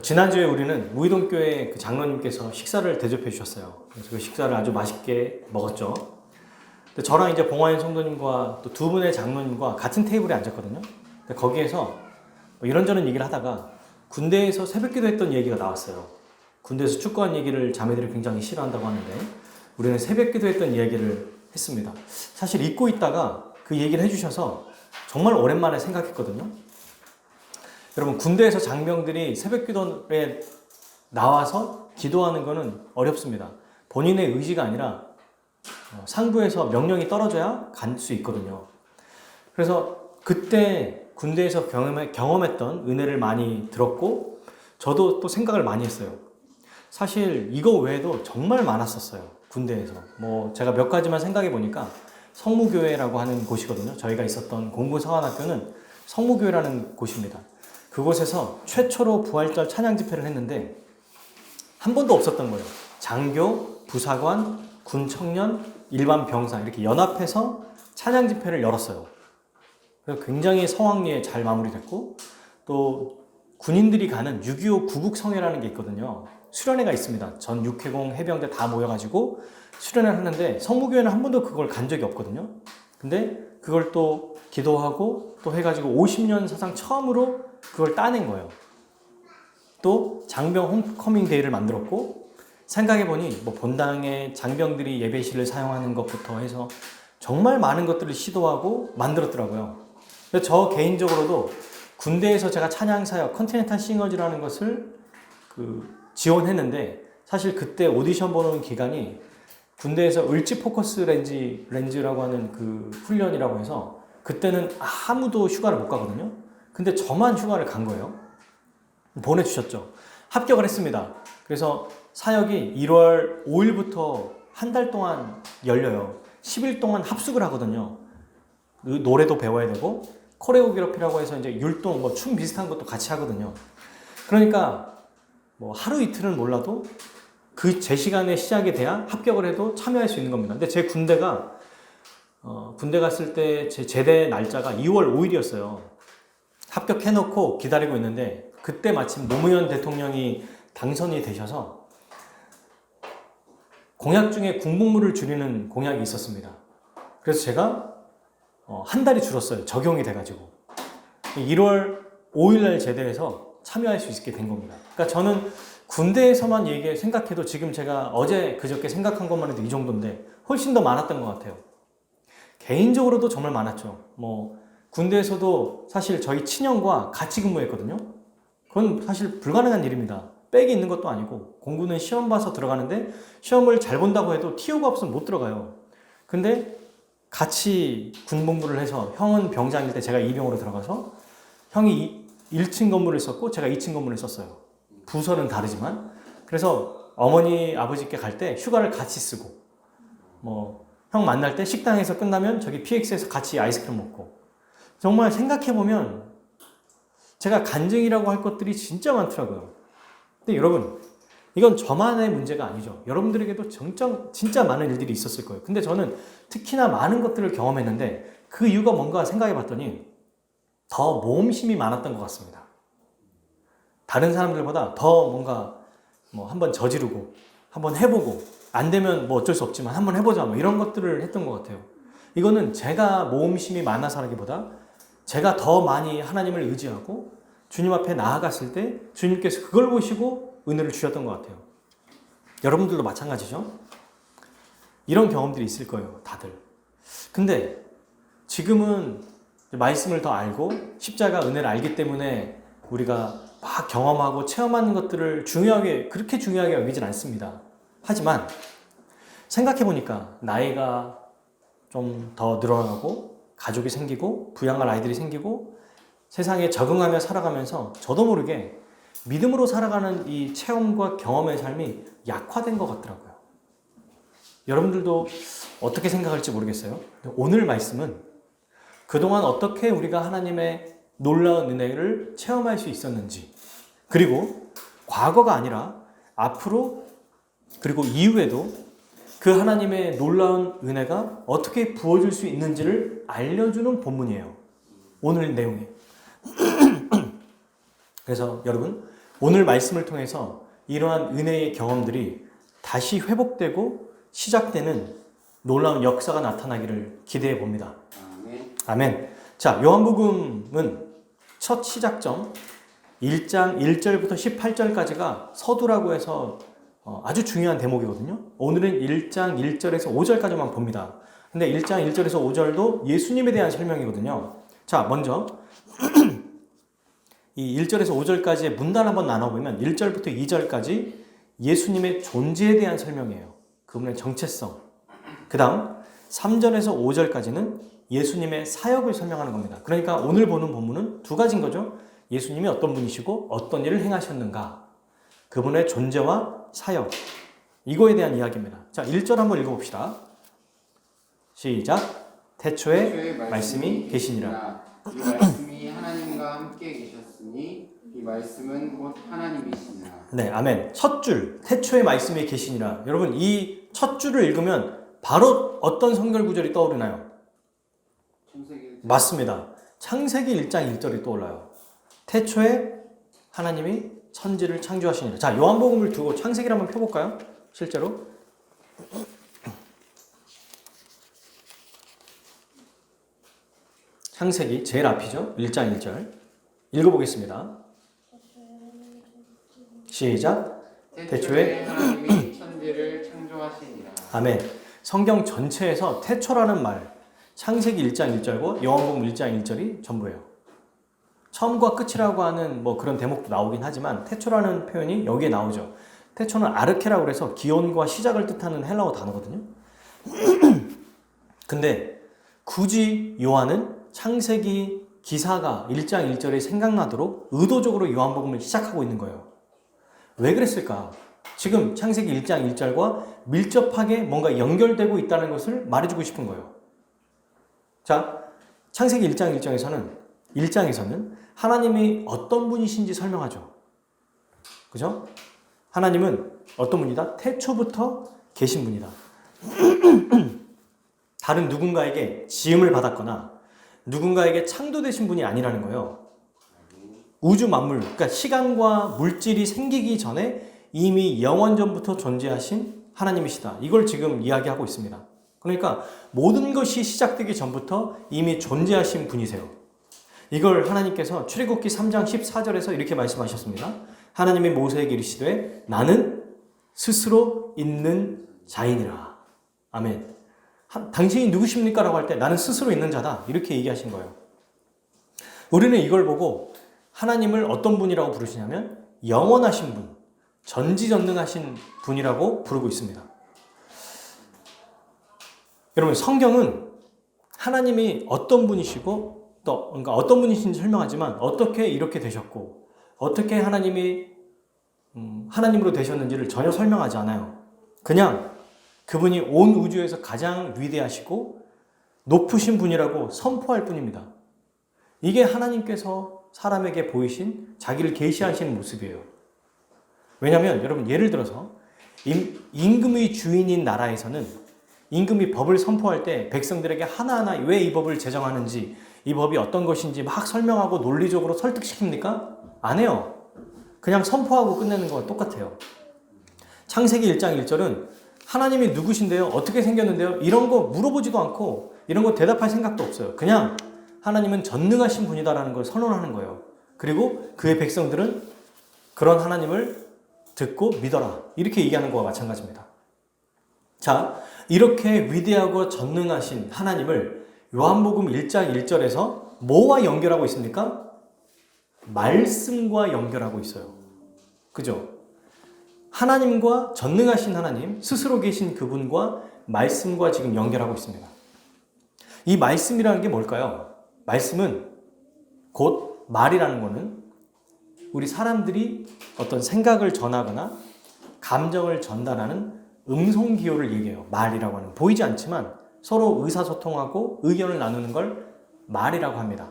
지난주에 우리는 무의동교회 그 장로님께서 식사를 대접해 주셨어요. 그래서 그 식사를 아주 맛있게 먹었죠. 근데 저랑 이제 봉화인 성도님과 또 두 분의 장로님과 같은 테이블에 앉았거든요. 근데 거기에서 뭐 이런저런 얘기를 하다가 군대에서 새벽기도 했던 얘기가 나왔어요. 군대에서 축구한 얘기를 자매들이 굉장히 싫어한다고 하는데 우리는 새벽기도 했던 이야기를 했습니다. 사실 잊고 있다가 그 얘기를 해주셔서 정말 오랜만에 생각했거든요. 여러분, 군대에서 장병들이 새벽기도에 나와서 기도하는 것은 어렵습니다. 본인의 의지가 아니라 상부에서 명령이 떨어져야 갈 수 있거든요. 그래서 그때 군대에서 경험했던 은혜를 많이 들었고 저도 또 생각을 많이 했어요. 사실 이거 외에도 정말 많았었어요. 군대에서. 뭐 제가 몇 가지만 생각해 보니까 성무교회라고 하는 곳이거든요. 저희가 있었던 공군사관학교는 성무교회라는 곳입니다. 그곳에서 최초로 부활절 찬양 집회를 했는데 한 번도 없었던 거예요. 장교, 부사관, 군청년, 일반 병사 이렇게 연합해서 찬양 집회를 열었어요. 그래서 굉장히 성황리에 잘 마무리됐고 또 군인들이 가는 6.25 구국성회라는 게 있거든요. 수련회가 있습니다. 전 육해공 해병대 다 모여가지고 수련회를 하는데 성무교회는 한 번도 그걸 간 적이 없거든요. 근데 그걸 또 기도하고 또 해가지고 50년 사상 처음으로 그걸 따낸 거예요. 또 장병 홈커밍 데이를 만들었고 생각해보니 뭐 본당에 장병들이 예배실을 사용하는 것부터 해서 정말 많은 것들을 시도하고 만들었더라고요. 그래서 저 개인적으로도 군대에서 제가 찬양사역 컨티넨탈 싱어즈라는 것을 지원했는데 사실 그때 오디션 보는 기간이 군대에서 을지 포커스 렌즈라고 하는 그 훈련이라고 해서 그때는 아무도 휴가를 못 가거든요. 근데 저만 휴가를 간 거예요. 보내주셨죠. 합격을 했습니다. 그래서 사역이 1월 5일부터 한 달 동안 열려요. 10일 동안 합숙을 하거든요. 노래도 배워야 되고 코레오그래피라고 해서 이제 율동, 뭐 춤 비슷한 것도 같이 하거든요. 그러니까 뭐 하루 이틀은 몰라도 그 제 시간에 시작이 돼야 합격을 해도 참여할 수 있는 겁니다. 근데 제 군대가 군대 갔을 때 제 제대 날짜가 2월 5일이었어요. 합격해놓고 기다리고 있는데 그때 마침 노무현 대통령이 당선이 되셔서 공약 중에 군복무를 줄이는 공약이 있었습니다. 그래서 제가 한 달이 줄었어요. 적용이 돼가지고 1월 5일날 제대해서 참여할 수 있게 된 겁니다. 그러니까 저는 군대에서만 생각해도 지금 제가 어제 그저께 생각한 것만 해도 이 정도인데 훨씬 더 많았던 것 같아요. 개인적으로도 정말 많았죠. 뭐 군대에서도 사실 저희 친형과 같이 근무했거든요. 그건 사실 불가능한 일입니다. 백이 있는 것도 아니고 공군은 시험 봐서 들어가는데 시험을 잘 본다고 해도 TO가 없으면 못 들어가요. 근데 같이 군복무를 해서 형은 병장일 때 제가 2병으로 들어가서 형이 1층 건물을 썼고 제가 2층 건물을 썼어요. 부서는 다르지만. 그래서 어머니 아버지께 갈 때 휴가를 같이 쓰고 뭐 형 만날 때 식당에서 끝나면 저기 PX에서 같이 아이스크림 먹고 정말 생각해보면 제가 간증이라고 할 것들이 진짜 많더라고요. 근데 여러분 이건 저만의 문제가 아니죠. 여러분들에게도 진짜 많은 일들이 있었을 거예요. 근데 저는 특히나 많은 것들을 경험했는데 그 이유가 뭔가 생각해 봤더니 더 모험심이 많았던 것 같습니다. 다른 사람들보다 더 뭔가 뭐 한번 저지르고 한번 해보고 안 되면 뭐 어쩔 수 없지만 한번 해보자 뭐 이런 것들을 했던 것 같아요. 이거는 제가 모험심이 많아서 하기보다 제가 더 많이 하나님을 의지하고 주님 앞에 나아갔을 때 주님께서 그걸 보시고 은혜를 주셨던 것 같아요. 여러분들도 마찬가지죠? 이런 경험들이 있을 거예요, 다들. 근데 지금은 말씀을 더 알고 십자가 은혜를 알기 때문에 우리가 막 경험하고 체험하는 것들을 그렇게 중요하게 여기진 않습니다. 하지만 생각해보니까 나이가 좀 더 늘어나고 가족이 생기고 부양할 아이들이 생기고 세상에 적응하며 살아가면서 저도 모르게 믿음으로 살아가는 이 체험과 경험의 삶이 약화된 것 같더라고요. 여러분들도 어떻게 생각할지 모르겠어요. 오늘 말씀은 그동안 어떻게 우리가 하나님의 놀라운 은혜를 체험할 수 있었는지 그리고 과거가 아니라 앞으로 그리고 이후에도 그 하나님의 놀라운 은혜가 어떻게 부어질 수 있는지를 알려주는 본문이에요. 오늘 내용이. 그래서 여러분 오늘 말씀을 통해서 이러한 은혜의 경험들이 다시 회복되고 시작되는 놀라운 역사가 나타나기를 기대해 봅니다. 아멘. 자, 요한복음은 첫 시작점 1장 1절부터 18절까지가 서두라고 해서 아주 중요한 대목이거든요. 오늘은 1장 1절에서 5절까지만 봅니다. 근데 1장 1절에서 5절도 예수님에 대한 설명이거든요. 자, 먼저 이 1절에서 5절까지의 문단 한번 나눠보면 1절부터 2절까지 예수님의 존재에 대한 설명이에요. 그분의 정체성. 그 다음 3절에서 5절까지는 예수님의 사역을 설명하는 겁니다. 그러니까 오늘 보는 본문은 두 가지인 거죠. 예수님이 어떤 분이시고 어떤 일을 행하셨는가. 그분의 존재와 사역. 이거에 대한 이야기입니다. 자, 1절 한번 읽어봅시다. 시작. 태초에 말씀이 계시니라. 이 말씀이 하나님과 함께 계셨으니 이 말씀은 곧 하나님이시니라. 네, 아멘. 첫 줄, 태초에 말씀이 계시니라. 여러분, 이 첫 줄을 읽으면 바로 어떤 성경 구절이 떠오르나요? 맞습니다. 창세기 1장 1절이 떠올라요. 태초에 하나님이 천지를 창조하시니라. 자, 요한복음을 두고 창세기를 한번 펴볼까요? 실제로. 창세기 제일 앞이죠. 1장 1절. 읽어보겠습니다. 시작. 태초에 하나님이 천지를 창조하시니라. 아멘. 성경 전체에서 태초라는 말, 창세기 1장 1절과 요한복음 1장 1절이 전부예요. 처음과 끝이라고 하는 뭐 그런 대목도 나오긴 하지만 태초라는 표현이 여기에 나오죠. 태초는 아르케라고 해서 기원과 시작을 뜻하는 헬라어 단어거든요. 근데 굳이 요한은 창세기 기사가 1장 1절이 생각나도록 의도적으로 요한복음을 시작하고 있는 거예요. 왜 그랬을까? 지금 창세기 1장 1절과 밀접하게 뭔가 연결되고 있다는 것을 말해주고 싶은 거예요. 자, 창세기 1장 1장에서는 하나님이 어떤 분이신지 설명하죠. 그죠? 하나님은 어떤 분이다? 태초부터 계신 분이다. 다른 누군가에게 지음을 받았거나 누군가에게 창조되신 분이 아니라는 거예요. 우주 만물, 그러니까 시간과 물질이 생기기 전에 이미 영원전부터 존재하신 하나님이시다. 이걸 지금 이야기하고 있습니다. 그러니까 모든 것이 시작되기 전부터 이미 존재하신 분이세요. 이걸 하나님께서 출애굽기 3장 14절에서 이렇게 말씀하셨습니다. 하나님이 모세에게 이르시되 나는 스스로 있는 자이니라. 아멘. 당신이 누구십니까? 라고 할 때 나는 스스로 있는 자다. 이렇게 얘기하신 거예요. 우리는 이걸 보고 하나님을 어떤 분이라고 부르시냐면 영원하신 분, 전지전능하신 분이라고 부르고 있습니다. 여러분, 성경은 하나님이 어떤 분이시고 또 그러니까 어떤 분이신지 설명하지만 어떻게 이렇게 되셨고 어떻게 하나님이 하나님으로 되셨는지를 전혀 설명하지 않아요. 그냥 그분이 온 우주에서 가장 위대하시고 높으신 분이라고 선포할 뿐입니다. 이게 하나님께서 사람에게 보이신 자기를 계시하시는 모습이에요. 왜냐하면 여러분 예를 들어서 임금의 주인인 나라에서는 임금이 법을 선포할 때 백성들에게 하나하나 왜 이 법을 제정하는지 이 법이 어떤 것인지 막 설명하고 논리적으로 설득시킵니까? 안 해요. 그냥 선포하고 끝내는 거와 똑같아요. 창세기 1장 1절은 하나님이 누구신데요? 어떻게 생겼는데요? 이런 거 물어보지도 않고 이런 거 대답할 생각도 없어요. 그냥 하나님은 전능하신 분이다라는 걸 선언하는 거예요. 그리고 그의 백성들은 그런 하나님을 듣고 믿어라. 이렇게 얘기하는 거와 마찬가지입니다. 자, 이렇게 위대하고 전능하신 하나님을 요한복음 1장 1절에서 뭐와 연결하고 있습니까? 말씀과 연결하고 있어요. 그죠? 하나님과 전능하신 하나님, 스스로 계신 그분과 말씀과 지금 연결하고 있습니다. 이 말씀이라는 게 뭘까요? 말씀은 곧 말이라는 거는 우리 사람들이 어떤 생각을 전하거나 감정을 전달하는 음성 기호를 얘기해요. 말이라고 하는. 보이지 않지만 서로 의사소통하고 의견을 나누는 걸 말이라고 합니다.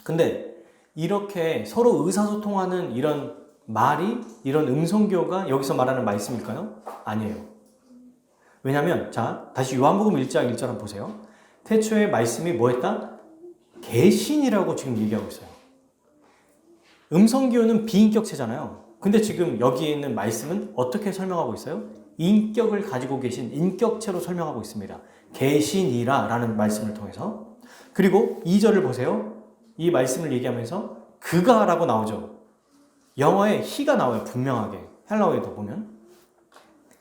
근데 이렇게 서로 의사소통하는 이런 말이, 이런 음성기호가 여기서 말하는 말씀일까요? 아니에요. 왜냐하면 자, 다시 요한복음 1장 1절 한번 보세요. 태초에 말씀이 뭐했다? 계신이라고 지금 얘기하고 있어요. 음성 기호는 비인격체잖아요. 근데 지금 여기에 있는 말씀은 어떻게 설명하고 있어요? 인격을 가지고 계신 인격체로 설명하고 있습니다. 계시니라 라는 말씀을 통해서. 그리고 2절을 보세요. 이 말씀을 얘기하면서 그가 라고 나오죠. 영어에 he가 나와요. 분명하게. 헬라어에도 보면.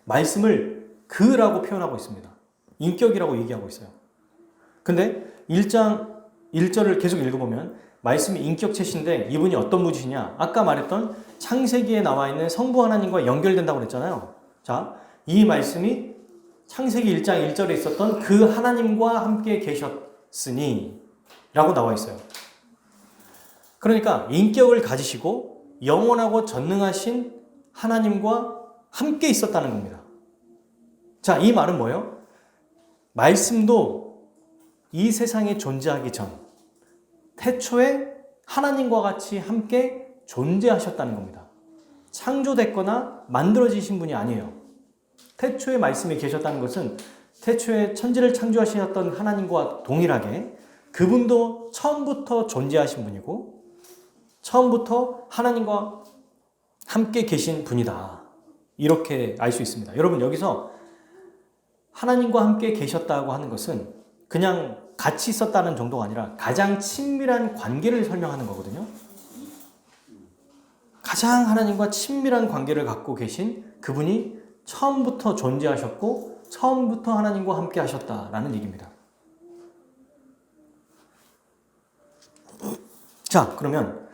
말씀을 그라고 표현하고 있습니다. 인격이라고 얘기하고 있어요. 근데 1장 1절을 계속 읽어보면 말씀이 인격체신데 이분이 어떤 분이시냐? 아까 말했던 창세기에 나와 있는 성부 하나님과 연결된다고 그랬잖아요. 자, 이 말씀이 창세기 1장 1절에 있었던 그 하나님과 함께 계셨으니 라고 나와 있어요. 그러니까 인격을 가지시고 영원하고 전능하신 하나님과 함께 있었다는 겁니다. 자, 이 말은 뭐예요? 말씀도 이 세상에 존재하기 전 태초에 하나님과 같이 함께 존재하셨다는 겁니다. 창조됐거나 만들어지신 분이 아니에요. 태초에 말씀이 계셨다는 것은 태초에 천지를 창조하셨던 하나님과 동일하게 그분도 처음부터 존재하신 분이고 처음부터 하나님과 함께 계신 분이다. 이렇게 알 수 있습니다. 여러분, 여기서 하나님과 함께 계셨다고 하는 것은 그냥 같이 있었다는 정도가 아니라 가장 친밀한 관계를 설명하는 거거든요. 가장 하나님과 친밀한 관계를 갖고 계신 그분이 처음부터 존재하셨고 처음부터 하나님과 함께 하셨다라는 얘기입니다. 자, 그러면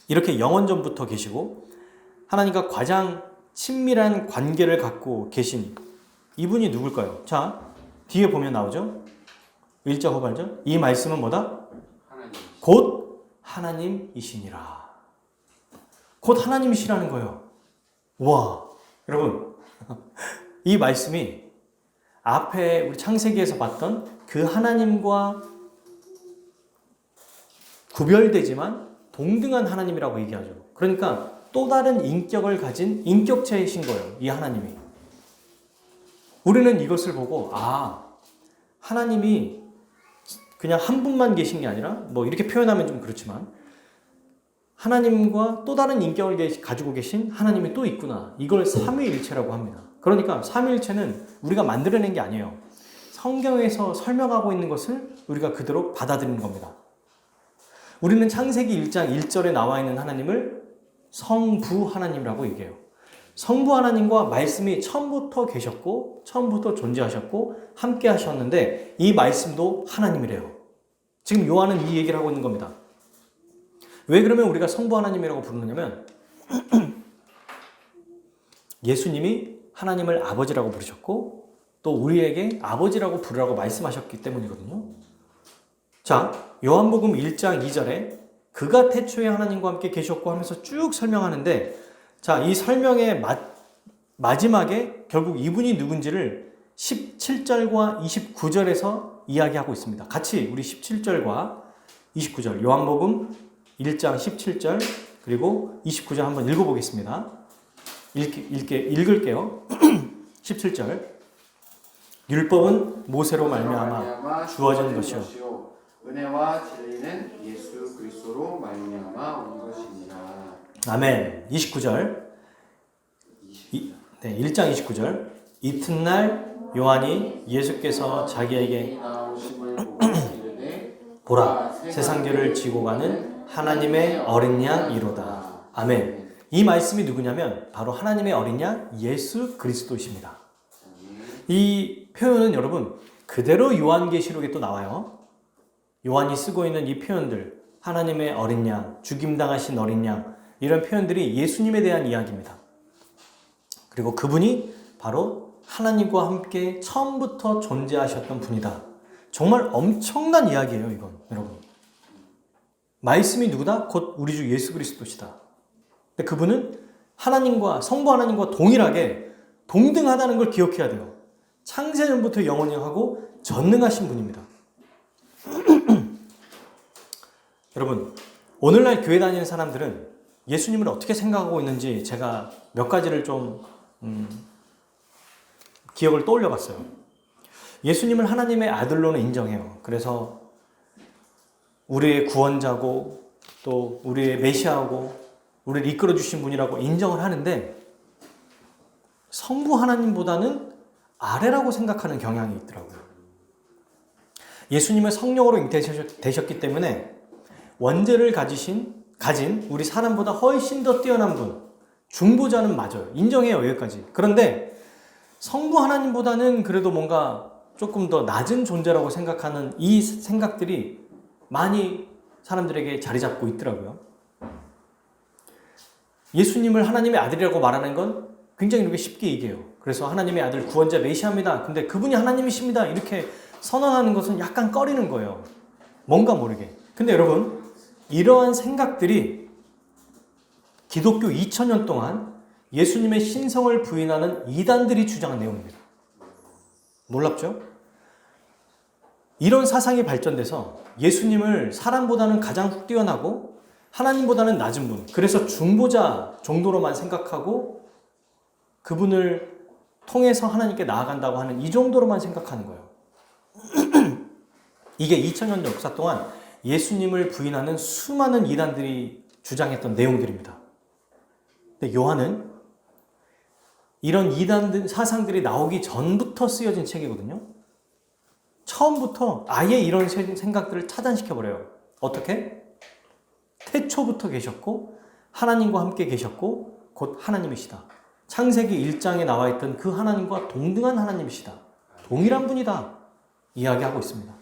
이렇게 영원전부터 계시고 하나님과 가장 친밀한 관계를 갖고 계신 이분이 누굴까요? 자, 뒤에 보면 나오죠? 1절 후반절. 이 말씀은 뭐다? 곧 하나님이시니라. 곧 하나님이시라는 거예요. 와, 여러분, 이 말씀이 앞에 우리 창세기에서 봤던 그 하나님과 구별되지만 동등한 하나님이라고 얘기하죠. 그러니까 또 다른 인격을 가진 인격체이신 거예요. 이 하나님이. 우리는 이것을 보고 하나님이 그냥 한 분만 계신 게 아니라 뭐 이렇게 표현하면 좀 그렇지만 하나님과 또 다른 인격을 가지고 계신 하나님이 또 있구나. 이걸 삼위일체라고 합니다. 그러니까 삼위일체는 우리가 만들어낸 게 아니에요. 성경에서 설명하고 있는 것을 우리가 그대로 받아들이는 겁니다. 우리는 창세기 1장 1절에 나와 있는 하나님을 성부 하나님이라고 얘기해요. 성부 하나님과 말씀이 처음부터 계셨고 처음부터 존재하셨고 함께 하셨는데 이 말씀도 하나님이래요. 지금 요한은 이 얘기를 하고 있는 겁니다. 왜 그러면 우리가 성부 하나님이라고 부르느냐면 예수님이 하나님을 아버지라고 부르셨고 또 우리에게 아버지라고 부르라고 말씀하셨기 때문이거든요. 자, 요한복음 1장 2절에 그가 태초에 하나님과 함께 계셨고 하면서 쭉 설명하는데 자, 이 설명의 마지막에 결국 이분이 누군지를 17절과 29절에서 이야기하고 있습니다. 같이 우리 17절과 29절 요한복음 1장 17절 그리고 29절 한번 읽어보겠습니다. 읽을게요. 17절 율법은 모세로 말미암아 주어진 것이요 은혜와 진리는 예수 그리스도로 말미암아 온 것이니라. 아멘. 29절 1장 29절 이튿날 요한이 예수께서 자기에게 나오심을 보고 이르되 보라 세상죄를 지고 가는 하나님의 어린 양이로다. 아멘. 이 말씀이 누구냐면 바로 하나님의 어린 양 예수 그리스도이십니다. 이 표현은 여러분 그대로 요한계시록에 또 나와요. 요한이 쓰고 있는 이 표현들 하나님의 어린 양, 죽임당하신 어린 양 이런 표현들이 예수님에 대한 이야기입니다. 그리고 그분이 바로 하나님과 함께 처음부터 존재하셨던 분이다. 정말 엄청난 이야기예요, 이건 여러분. 말씀이 누구다? 곧 우리 주 예수 그리스도시다. 근데 그분은 하나님과 성부 하나님과 동일하게 동등하다는 걸 기억해야 돼요. 창세전부터 영원히 하고 전능하신 분입니다. 여러분, 오늘날 교회 다니는 사람들은 예수님을 어떻게 생각하고 있는지 제가 몇 가지를 좀 기억을 떠올려 봤어요. 예수님을 하나님의 아들로는 인정해요. 그래서 우리의 구원자고 또 우리의 메시아하고 우리를 이끌어 주신 분이라고 인정을 하는데 성부 하나님보다는 아래라고 생각하는 경향이 있더라고요. 예수님은 성령으로 잉태되셨기 때문에 원죄를 가진 우리 사람보다 훨씬 더 뛰어난 분, 중보자는 맞아요. 인정해요, 여기까지. 그런데 성부 하나님보다는 그래도 뭔가 조금 더 낮은 존재라고 생각하는 이 생각들이 많이 사람들에게 자리 잡고 있더라고요. 예수님을 하나님의 아들이라고 말하는 건 굉장히 이렇게 쉽게 얘기해요. 그래서 하나님의 아들 구원자 메시아입니다. 근데 그분이 하나님이십니다. 이렇게 선언하는 것은 약간 꺼리는 거예요. 뭔가 모르게. 근데 여러분, 이러한 생각들이 기독교 2000년 동안 예수님의 신성을 부인하는 이단들이 주장한 내용입니다. 놀랍죠? 이런 사상이 발전돼서 예수님을 사람보다는 가장 뛰어나고 하나님보다는 낮은 분, 그래서 중보자 정도로만 생각하고 그분을 통해서 하나님께 나아간다고 하는 이 정도로만 생각하는 거예요. 이게 2000년 역사 동안 예수님을 부인하는 수많은 이단들이 주장했던 내용들입니다. 근데 요한은 이런 이단 사상들이 나오기 전부터 쓰여진 책이거든요. 처음부터 아예 이런 생각들을 차단시켜버려요. 어떻게? 태초부터 계셨고 하나님과 함께 계셨고 곧 하나님이시다. 창세기 1장에 나와 있던 그 하나님과 동등한 하나님이시다. 동일한 분이다. 이야기하고 있습니다.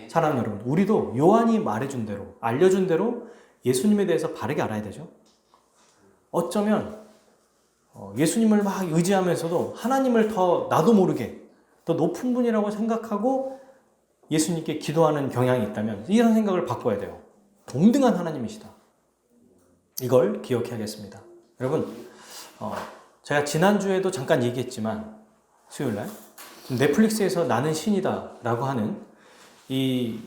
사랑하는 여러분, 우리도 요한이 말해준 대로, 알려준 대로 예수님에 대해서 바르게 알아야 되죠. 어쩌면 예수님을 막 의지하면서도 하나님을 더 나도 모르게 더 높은 분이라고 생각하고 예수님께 기도하는 경향이 있다면 이런 생각을 바꿔야 돼요. 동등한 하나님이시다. 이걸 기억해야겠습니다. 여러분, 제가 지난주에도 잠깐 얘기했지만 수요일날 넷플릭스에서 나는 신이다 라고 하는 이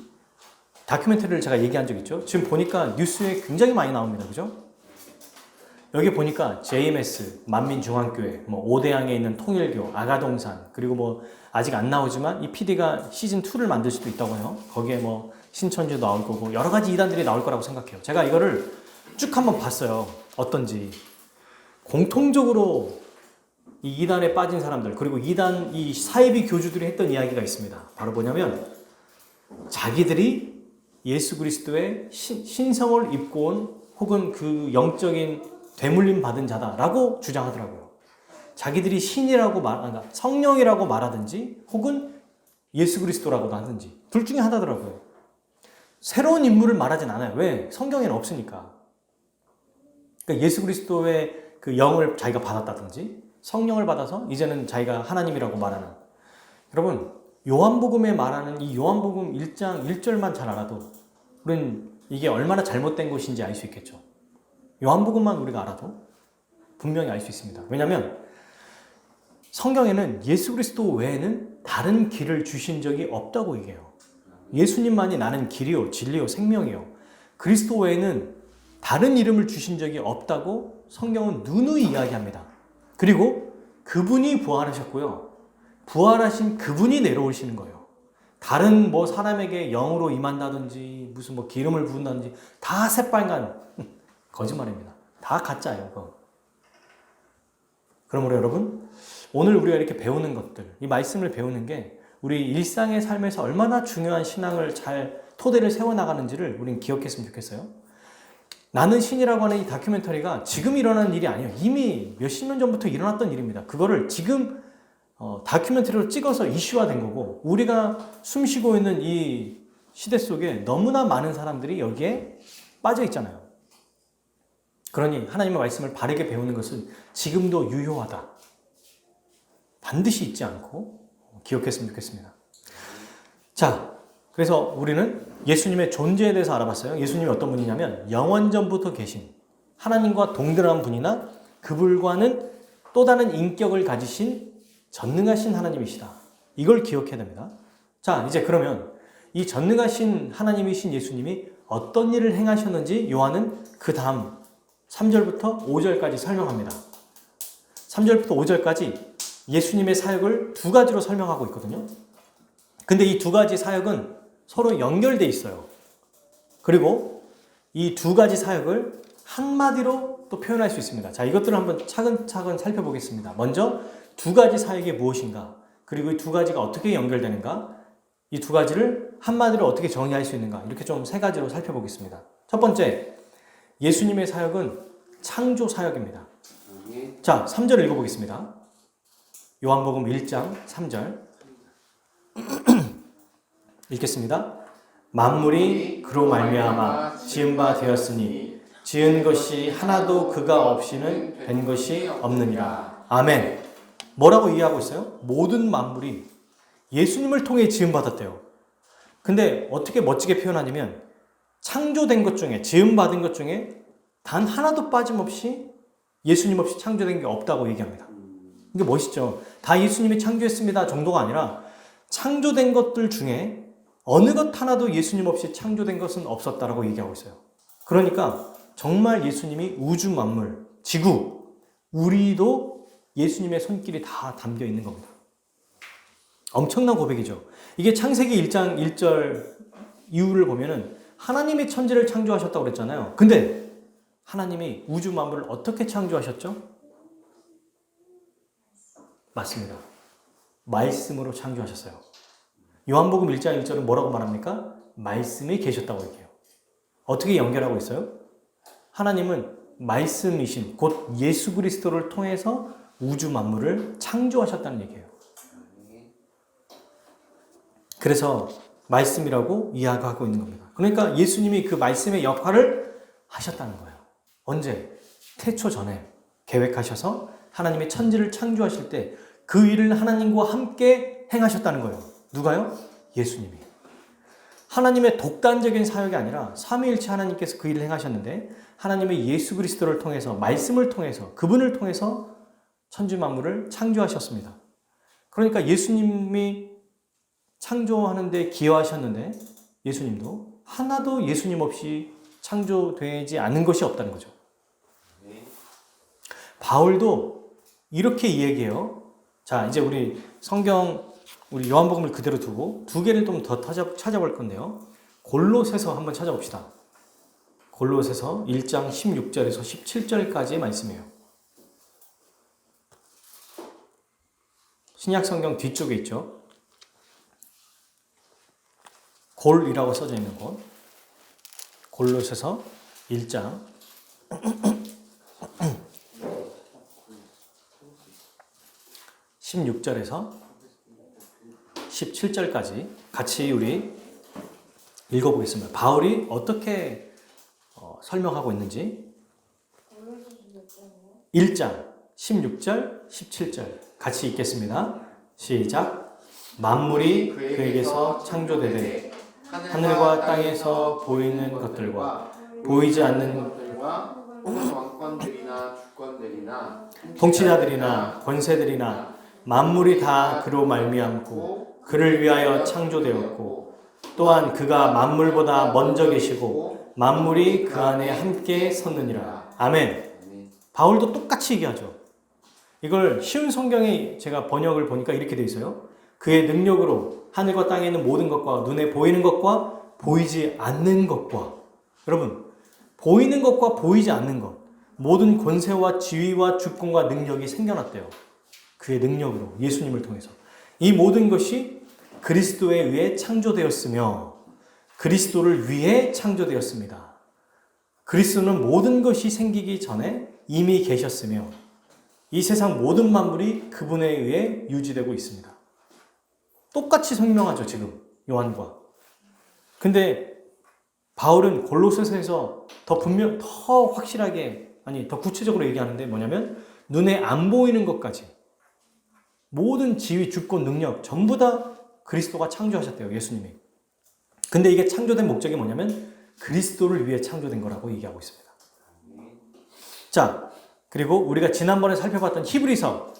다큐멘터리를 제가 얘기한 적 있죠. 지금 보니까 뉴스에 굉장히 많이 나옵니다. 그죠? 여기 보니까 JMS, 만민중앙교회, 오대양에 있는 통일교, 아가동산, 그리고 아직 안 나오지만 이 PD가 시즌2를 만들 수도 있다고 해요. 거기에 신천지도 나올 거고 여러 가지 이단들이 나올 거라고 생각해요. 제가 이거를 쭉 한번 봤어요. 어떤지. 공통적으로 이 이단에 빠진 사람들, 그리고 이 사이비 교주들이 했던 이야기가 있습니다. 바로 뭐냐면 자기들이 예수 그리스도의 신성을 입고 온 혹은 그 영적인 되물림 받은 자다라고 주장하더라고요. 자기들이 신이라고 성령이라고 말하든지 혹은 예수 그리스도라고도 하든지 둘 중에 하나더라고요. 새로운 인물을 말하진 않아요. 왜? 성경에는 없으니까. 그러니까 예수 그리스도의 그 영을 자기가 받았다든지 성령을 받아서 이제는 자기가 하나님이라고 말하는. 여러분, 요한복음에 말하는 이 요한복음 1장 1절만 잘 알아도 우리는 이게 얼마나 잘못된 것인지 알 수 있겠죠. 요한복음만 우리가 알아도 분명히 알 수 있습니다. 왜냐하면 성경에는 예수 그리스도 외에는 다른 길을 주신 적이 없다고 얘기해요. 예수님만이 나는 길이요 진리요 생명이요. 그리스도 외에는 다른 이름을 주신 적이 없다고 성경은 누누이 이야기합니다. 그리고 그분이 부활하셨고요. 부활하신 그분이 내려오시는 거예요. 다른 사람에게 영으로 임한다든지 무슨 기름을 부은다든지 다 새빨간 거짓말입니다. 다 가짜예요. 그거. 그러므로 여러분, 오늘 우리가 이렇게 배우는 것들, 이 말씀을 배우는 게 우리 일상의 삶에서 얼마나 중요한 신앙을 잘 토대를 세워나가는지를 우리는 기억했으면 좋겠어요. 나는 신이라고 하는 이 다큐멘터리가 지금 일어나는 일이 아니에요. 이미 몇십 년 전부터 일어났던 일입니다. 그거를 지금 다큐멘터리로 찍어서 이슈화된 거고, 우리가 숨쉬고 있는 이 시대 속에 너무나 많은 사람들이 여기에 빠져 있잖아요. 그러니 하나님의 말씀을 바르게 배우는 것은 지금도 유효하다. 반드시 잊지 않고 기억했으면 좋겠습니다. 자, 그래서 우리는 예수님의 존재에 대해서 알아봤어요. 예수님이 어떤 분이냐면 영원전부터 계신 하나님과 동등한 분이나 그분과는 또 다른 인격을 가지신 전능하신 하나님이시다. 이걸 기억해야 됩니다. 자, 이제 그러면 이 전능하신 하나님이신 예수님이 어떤 일을 행하셨는지 요한은 그 다음 3절부터 5절까지 설명합니다. 3절부터 5절까지 예수님의 사역을 두 가지로 설명하고 있거든요. 근데 이 두 가지 사역은 서로 연결돼 있어요. 그리고 이 두 가지 사역을 한마디로 또 표현할 수 있습니다. 자, 이것들을 한번 차근차근 살펴보겠습니다. 먼저 두 가지 사역이 무엇인가, 그리고 이 두 가지가 어떻게 연결되는가, 이 두 가지를 한마디로 어떻게 정의할 수 있는가, 이렇게 좀 세 가지로 살펴보겠습니다. 첫 번째, 예수님의 사역은 창조 사역입니다. 자, 3절 읽어보겠습니다. 요한복음 1장 3절 읽겠습니다. 만물이 그로 말미암아 지은 바 되었으니 지은 것이 하나도 그가 없이는 된 것이 없느니라. 아멘. 뭐라고 이해하고 있어요? 모든 만물이 예수님을 통해 지음 받았대요. 근데 어떻게 멋지게 표현하냐면 창조된 것 중에, 지음 받은 것 중에 단 하나도 빠짐없이 예수님 없이 창조된 게 없다고 얘기합니다. 이게 멋있죠. 다 예수님이 창조했습니다 정도가 아니라 창조된 것들 중에 어느 것 하나도 예수님 없이 창조된 것은 없었다라고 얘기하고 있어요. 그러니까 정말 예수님이 우주 만물, 지구, 우리도 예수님의 손길이 다 담겨 있는 겁니다. 엄청난 고백이죠. 이게 창세기 1장 1절 이후를 보면은 하나님이 천지를 창조하셨다고 그랬잖아요. 근데 하나님이 우주 만물을 어떻게 창조하셨죠? 맞습니다. 말씀으로 창조하셨어요. 요한복음 1장 1절은 뭐라고 말합니까? 말씀이 계셨다고 얘기해요. 어떻게 연결하고 있어요? 하나님은 말씀이신 곧 예수 그리스도를 통해서 우주 만물을 창조하셨다는 얘기예요. 그래서 말씀이라고 이야기하고 있는 겁니다. 그러니까 예수님이 그 말씀의 역할을 하셨다는 거예요. 언제? 태초 전에 계획하셔서 하나님의 천지를 창조하실 때 그 일을 하나님과 함께 행하셨다는 거예요. 누가요? 예수님이. 하나님의 독단적인 사역이 아니라 삼위일체 하나님께서 그 일을 행하셨는데 하나님의 예수 그리스도를 통해서, 말씀을 통해서, 그분을 통해서 천지 만물을 창조하셨습니다. 그러니까 예수님이 창조하는데 기여하셨는데 예수님도 하나도 예수님 없이 창조되지 않은 것이 없다는 거죠. 바울도 이렇게 이야기해요. 자, 이제 우리 성경, 우리 요한복음을 그대로 두고 두 개를 좀 더 찾아볼 건데요. 골로새서 한번 찾아봅시다. 골로새서 1장 16절에서 17절까지의 말씀이에요. 신약 성경 뒤쪽에 있죠. 골이라고 써져 있는 곳. 골로새서 1장 16절에서 17절까지 같이 우리 읽어보겠습니다. 바울이 어떻게 설명하고 있는지 1장 16절, 17절 같이 읽겠습니다. 시작. 만물이 그에게서 창조되되 하늘과 땅에서 보이는 것들과 보이지 않는 것들과 모든 왕권들이나 주권들이나 통치자들이나 권세들이나 만물이 다 그로 말미암고 그를 위하여 창조되었고 또한 그가 만물보다 먼저 계시고 만물이 그 안에 함께 섰느니라. 아멘. 바울도 똑같이 얘기하죠. 이걸 쉬운 성경에 제가 번역을 보니까 이렇게 돼 있어요. 그의 능력으로 하늘과 땅에 있는 모든 것과 눈에 보이는 것과 보이지 않는 것과, 여러분, 보이는 것과 보이지 않는 것, 모든 권세와 지위와 주권과 능력이 생겨났대요. 그의 능력으로, 예수님을 통해서. 이 모든 것이 그리스도에 의해 창조되었으며 그리스도를 위해 창조되었습니다. 그리스도는 모든 것이 생기기 전에 이미 계셨으며 이 세상 모든 만물이 그분에 의해 유지되고 있습니다. 똑같이 설명하죠, 지금 요한과. 근데 바울은 골로새서에서 더 확실하게, 더 구체적으로 얘기하는데 뭐냐면 눈에 안 보이는 것까지 모든 지위, 주권, 능력 전부 다 그리스도가 창조하셨대요, 예수님이. 근데 이게 창조된 목적이 뭐냐면 그리스도를 위해 창조된 거라고 얘기하고 있습니다. 자, 그리고 우리가 지난번에 살펴봤던 히브리서도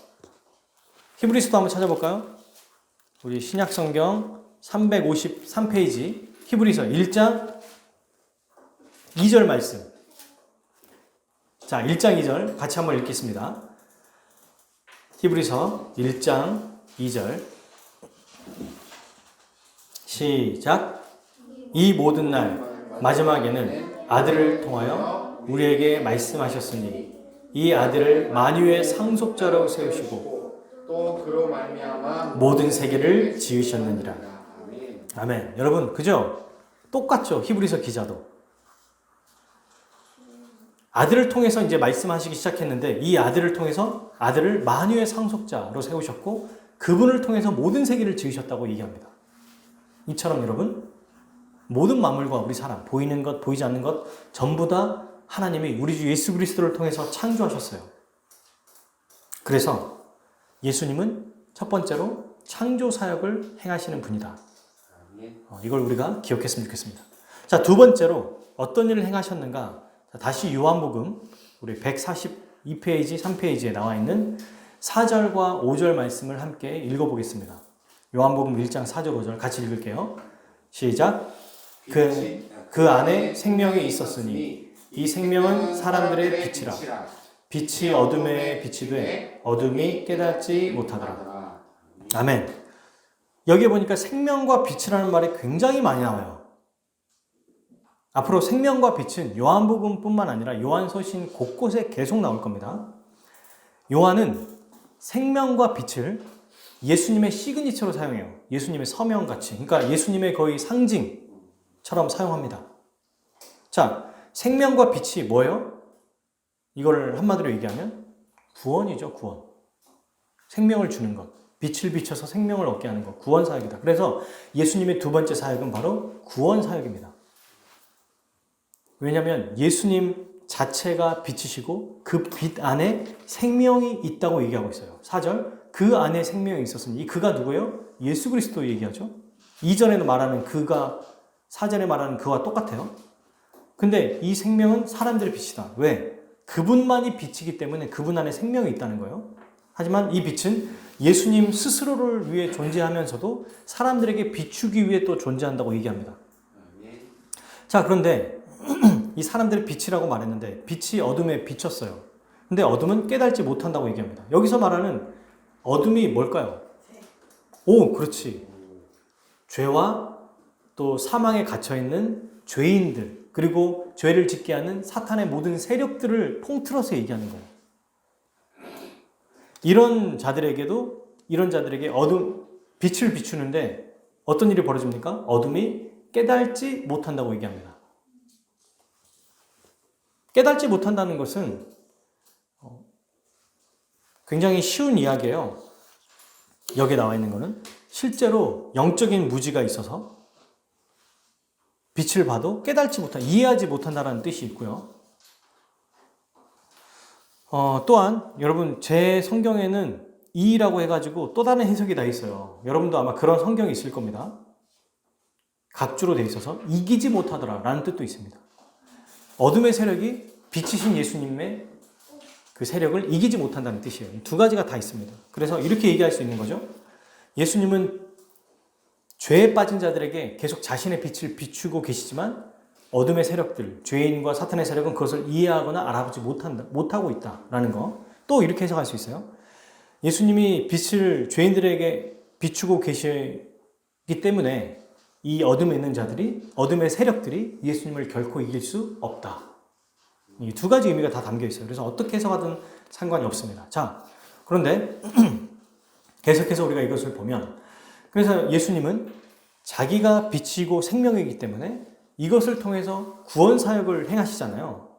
한번 찾아볼까요? 우리 신약성경 353페이지 히브리서 1장 2절 말씀. 자, 1장 2절 같이 한번 읽겠습니다. 히브리서 1장 2절 시작. 이 모든 날 마지막에는 아들을 통하여 우리에게 말씀하셨으니 이 아들을 만유의 상속자로 세우시고 또 그로 말미암아 모든 세계를 지으셨느니라. 아멘. 아멘. 여러분 그죠? 똑같죠? 히브리서 기자도 아들을 통해서 이제 말씀하시기 시작했는데 이 아들을 통해서 아들을 만유의 상속자로 세우셨고 그분을 통해서 모든 세계를 지으셨다고 얘기합니다. 이처럼 여러분 모든 만물과 우리 사람 보이는 것 보이지 않는 것 전부 다 하나님이 우리 주 예수 그리스도를 통해서 창조하셨어요. 그래서 예수님은 첫 번째로 창조 사역을 행하시는 분이다. 이걸 우리가 기억했으면 좋겠습니다. 자, 두 번째로 어떤 일을 행하셨는가? 자, 다시 요한복음 우리 142페이지 3페이지에 나와 있는 4절과 5절 말씀을 함께 읽어보겠습니다. 요한복음 1장 4절 5절 같이 읽을게요. 시작. 그 안에 생명이 있었으니 이 생명은 사람들의 빛이라. 빛이 어둠에 빛이 돼 어둠이 깨닫지 못하더라. 아멘. 여기 보니까 생명과 빛이라는 말이 굉장히 많이 나와요. 앞으로 생명과 빛은 요한복음뿐만 아니라 요한서신 곳곳에 계속 나올 겁니다. 요한은 생명과 빛을 예수님의 시그니처로 사용해요. 예수님의 서명같이. 그러니까 예수님의 거의 상징처럼 사용합니다. 자, 생명과 빛이 뭐예요? 이걸 한마디로 얘기하면 구원이죠, 구원. 생명을 주는 것. 빛을 비춰서 생명을 얻게 하는 것. 구원 사역이다. 그래서 예수님의 두 번째 사역은 바로 구원 사역입니다. 왜냐하면 예수님 자체가 빛이시고 그 빛 안에 생명이 있다고 얘기하고 있어요. 4절. 그 안에 생명이 있었으니 이 그가 누구예요? 예수 그리스도 얘기하죠. 2절에는 말하는 그가 4절에 말하는 그와 똑같아요. 근데 이 생명은 사람들의 빛이다. 왜? 그분만이 빛이기 때문에 그분 안에 생명이 있다는 거예요. 하지만 이 빛은 예수님 스스로를 위해 존재하면서도 사람들에게 비추기 위해 또 존재한다고 얘기합니다. 자, 그런데 이 사람들의 빛이라고 말했는데 빛이 어둠에 비쳤어요. 근데 어둠은 깨닫지 못한다고 얘기합니다. 여기서 말하는 어둠이 뭘까요? 오, 그렇지. 죄와 또 사망에 갇혀있는 죄인들, 그리고 죄를 짓게 하는 사탄의 모든 세력들을 통틀어서 얘기하는 거예요. 이런 자들에게 어둠, 빛을 비추는데 어떤 일이 벌어집니까? 어둠이 깨닫지 못한다고 얘기합니다. 깨닫지 못한다는 것은 굉장히 쉬운 이야기예요. 여기에 나와 있는 거는 실제로 영적인 무지가 있어서 빛을 봐도 깨닫지 못한, 이해하지 못한다는 뜻이 있고요. 또한 여러분 제 성경에는 이라고 해가지고 또 다른 해석이 다 있어요. 여러분도 아마 그런 성경이 있을 겁니다. 각주로 돼 있어서 이기지 못하더라 라는 뜻도 있습니다. 어둠의 세력이 빛이신 예수님의 그 세력을 이기지 못한다는 뜻이에요. 두 가지가 다 있습니다. 그래서 이렇게 얘기할 수 있는 거죠. 예수님은 죄에 빠진 자들에게 계속 자신의 빛을 비추고 계시지만 어둠의 세력들, 죄인과 사탄의 세력은 그것을 이해하거나 알아보지 못하고 있다라는 거. 또 이렇게 해석할 수 있어요. 예수님이 빛을 죄인들에게 비추고 계시기 때문에 이 어둠에 있는 자들이, 어둠의 세력들이 예수님을 결코 이길 수 없다. 이 두 가지 의미가 다 담겨 있어요. 그래서 어떻게 해석하든 상관이 없습니다. 자, 그런데 계속해서 우리가 이것을 보면, 그래서 예수님은 자기가 빛이고 생명이기 때문에 이것을 통해서 구원 사역을 행하시잖아요.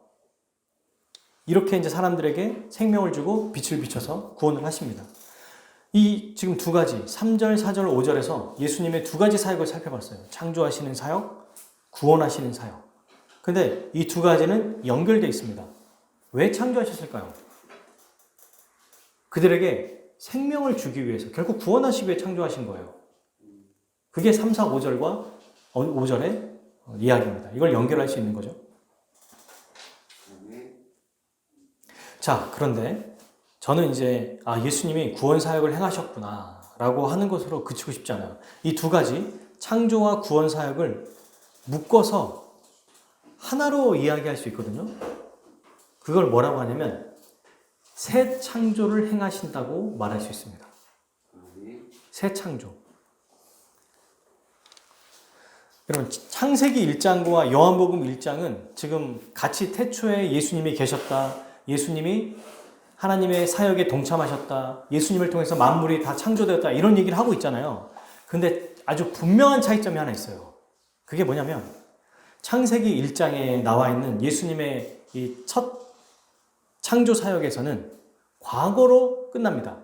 이렇게 이제 사람들에게 생명을 주고 빛을 비춰서 구원을 하십니다. 이 지금 두 가지 3절, 4절, 5절에서 예수님의 두 가지 사역을 살펴봤어요. 창조하시는 사역, 구원하시는 사역. 근데 이 두 가지는 연결되어 있습니다. 왜 창조하셨을까요? 그들에게 생명을 주기 위해서, 결국 구원하시기 위해 창조하신 거예요. 그게 3, 4, 5절과 5절의 이야기입니다. 이걸 연결할 수 있는 거죠. 자, 그런데 저는 이제 예수님이 구원 사역을 행하셨구나 라고 하는 것으로 그치고 싶지 않아요. 이 두 가지 창조와 구원 사역을 묶어서 하나로 이야기할 수 있거든요. 그걸 뭐라고 하냐면 새 창조를 행하신다고 말할 수 있습니다. 새 창조. 여러분, 창세기 1장과 요한복음 1장은 지금 같이 태초에 예수님이 계셨다. 예수님이 하나님의 사역에 동참하셨다. 예수님을 통해서 만물이 다 창조되었다. 이런 얘기를 하고 있잖아요. 근데 아주 분명한 차이점이 하나 있어요. 그게 뭐냐면 창세기 1장에 나와 있는 예수님의 이 첫 창조 사역에서는 과거로 끝납니다.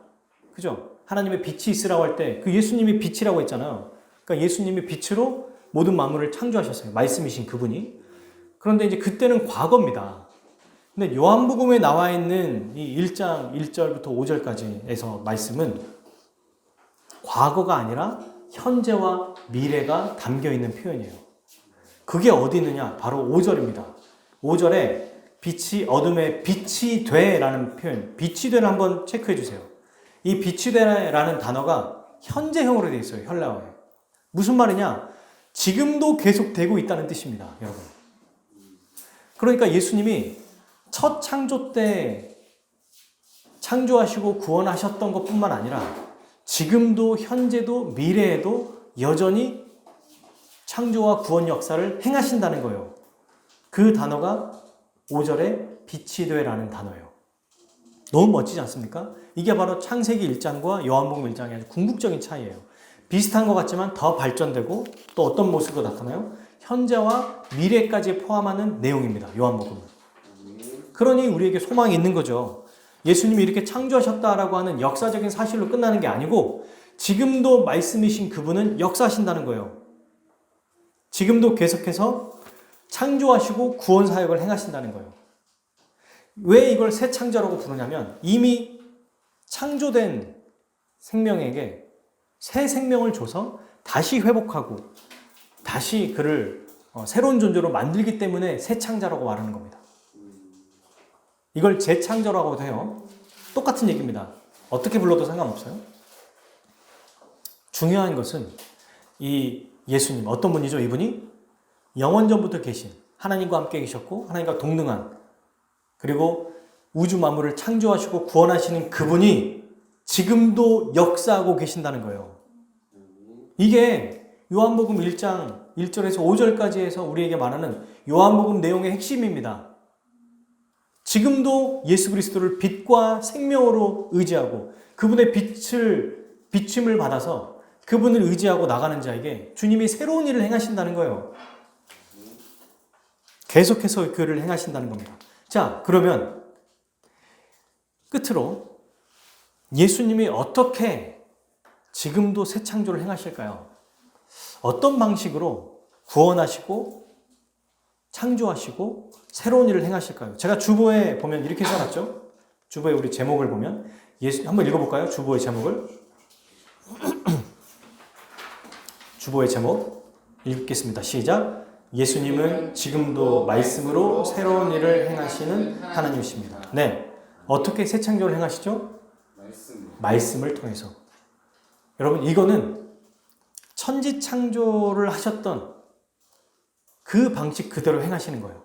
그죠? 하나님의 빛이 있으라고 할 때 그 예수님이 빛이라고 했잖아요. 그러니까 예수님이 빛으로 모든 만물을 창조하셨어요. 말씀이신 그분이. 그런데 이제 그때는 과거입니다. 근데 요한복음에 나와 있는 이 1장 1절부터 5절까지에서 말씀은 과거가 아니라 현재와 미래가 담겨 있는 표현이에요. 그게 어디 있느냐? 바로 5절입니다. 5절에 빛이 어둠에 빛이 되라는 표현, 빛이 되를 한번 체크해 주세요. 이 빛이 되라는 단어가 현재형으로 되어 있어요. 헬라어에. 무슨 말이냐? 지금도 계속되고 있다는 뜻입니다. 여러분. 그러니까 예수님이 첫 창조 때 창조하시고 구원하셨던 것뿐만 아니라 지금도 현재도 미래에도 여전히 창조와 구원 역사를 행하신다는 거예요. 그 단어가 5절에 빛이 되라는 단어예요. 너무 멋지지 않습니까? 이게 바로 창세기 1장과 요한복음 1장의 아주 궁극적인 차이예요. 비슷한 것 같지만 더 발전되고 또 어떤 모습으로 나타나요? 현재와 미래까지 포함하는 내용입니다. 요한복음은. 그러니 우리에게 소망이 있는 거죠. 예수님이 이렇게 창조하셨다라고 하는 역사적인 사실로 끝나는 게 아니고 지금도 말씀이신 그분은 역사하신다는 거예요. 지금도 계속해서 창조하시고 구원 사역을 행하신다는 거예요. 왜 이걸 새 창조라고 부르냐면 이미 창조된 생명에게 새 생명을 줘서 다시 회복하고 다시 그를 새로운 존재로 만들기 때문에 새 창조라고 말하는 겁니다. 이걸 재창조라고도 해요. 똑같은 얘기입니다. 어떻게 불러도 상관없어요. 중요한 것은 이 예수님, 어떤 분이죠? 이분이 영원전부터 계신 하나님과 함께 계셨고 하나님과 동등한 그리고 우주 만물을 창조하시고 구원하시는 그분이 지금도 역사하고 계신다는 거예요. 이게 요한복음 1장 1절에서 5절까지 해서 우리에게 말하는 요한복음 내용의 핵심입니다. 지금도 예수 그리스도를 빛과 생명으로 의지하고 그분의 비침을 받아서 그분을 의지하고 나가는 자에게 주님이 새로운 일을 행하신다는 거예요. 계속해서 그 일을 행하신다는 겁니다. 자, 그러면 끝으로 예수님이 어떻게 지금도 새 창조를 행하실까요? 어떤 방식으로 구원하시고 창조하시고 새로운 일을 행하실까요? 제가 주보에 보면 이렇게 써놨죠? 주보에 우리 제목을 보면 한번 읽어볼까요? 주보의 제목을. 주보의 제목 읽겠습니다. 시작. 예수님은 지금도 말씀으로 새로운 일을 행하시는 하나님이십니다. 네, 어떻게 새 창조를 행하시죠? 말씀을 통해서. 여러분, 이거는 천지 창조를 하셨던 그 방식 그대로 행하시는 거예요.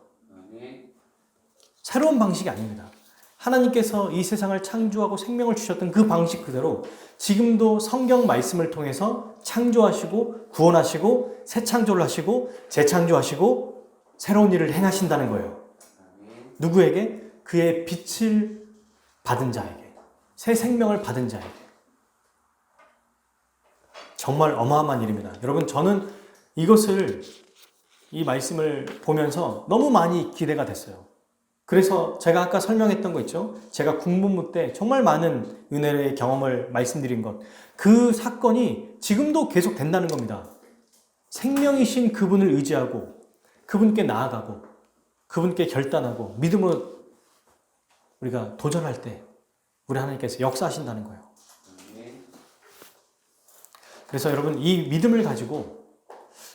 새로운 방식이 아닙니다. 하나님께서 이 세상을 창조하고 생명을 주셨던 그 방식 그대로 지금도 성경 말씀을 통해서 창조하시고 구원하시고 새 창조를 하시고 재창조하시고 새로운 일을 행하신다는 거예요. 누구에게? 그의 빛을 받은 자에게, 새 생명을 받은 자에게. 정말 어마어마한 일입니다. 여러분, 저는 이 말씀을 보면서 너무 많이 기대가 됐어요. 그래서 제가 아까 설명했던 거 있죠? 제가 군복무 때 정말 많은 은혜의 경험을 말씀드린 것. 그 사건이 지금도 계속 된다는 겁니다. 생명이신 그분을 의지하고 그분께 나아가고 그분께 결단하고 믿음으로 우리가 도전할 때 우리 하나님께서 역사하신다는 거예요. 그래서 여러분, 이 믿음을 가지고